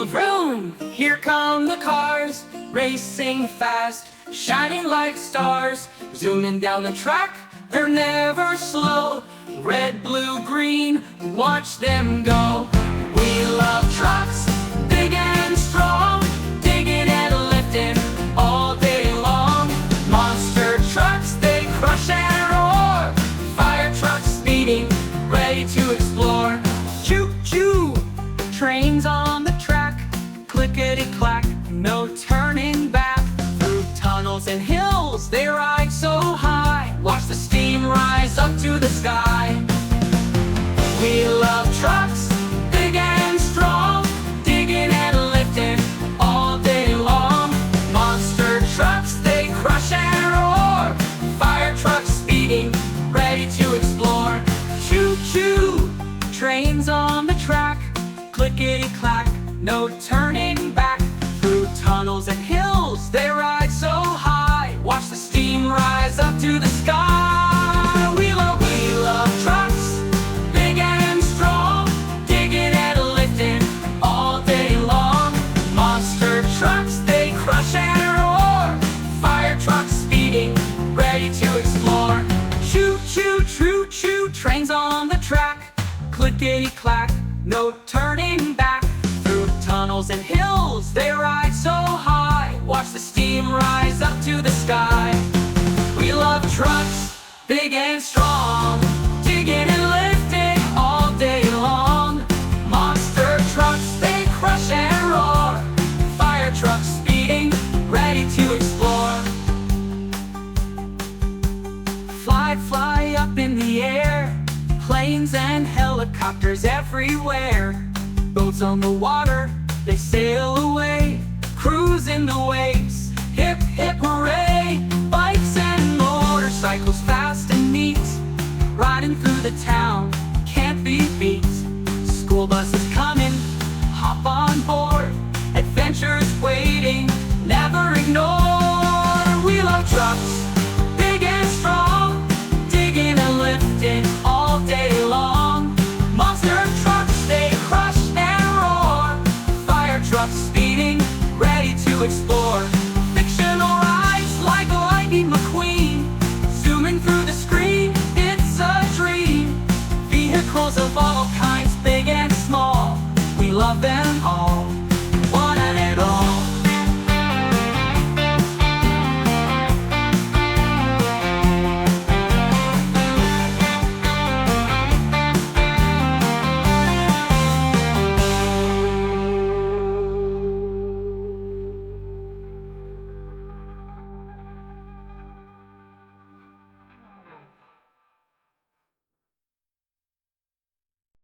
vroom, here come the cars, racing fast, shining like stars, zooming down the track, they're never slow. Red, blue, green, watch them go. We love trucks, big and strong, digging and lifting all day long. Monster trucks, they crush and roar, fire trucks speeding, ready to explore. Choo-choo, trains on the track, clickety-clack, no turning back. Through tunnels and hills, they ride so high, watch the steam rise up to the sky. We love trucks, big and strong, digging and lifting all day long. Monster trucks, they crush and roar, fire trucks speeding, ready to explore. Choo-choo, trains on the track, clickety-clack, no turning back. Through tunnels and hills, they ride so high, watch the steam rise up to the sky. We love trucks, big and strong, digging and lifting all day long. Monster trucks, they crush and roar, fire trucks speeding, ready to explore. Choo-choo, choo-choo, trains on the track, clickety-clack, no turning back. Through tunnels and hills, they ride so high, watch the steam rise up to the sky. We love trucks, big and strong, digging and lifting all day long. Monster trucks, they crush and roar, fire trucks speeding, ready to explore. Fly, fly up in the air, planes and helicopters everywhere. Boats on the water, they sail away, cruising the waves, hip hip hooray. Bikes and motorcycles fast and neat, riding through the town, can't be beat. School buses coming, hop on board, adventures waiting, never ignore. We love trucks, big and strong, digging and lifting all day long. Monster trucks, they crush and roar, fire trucks speeding, ready to explore. Fictional rides like Lightning McQueen, zooming through the screen, it's a dream. Vehicles of all kinds, big and small, we love them all.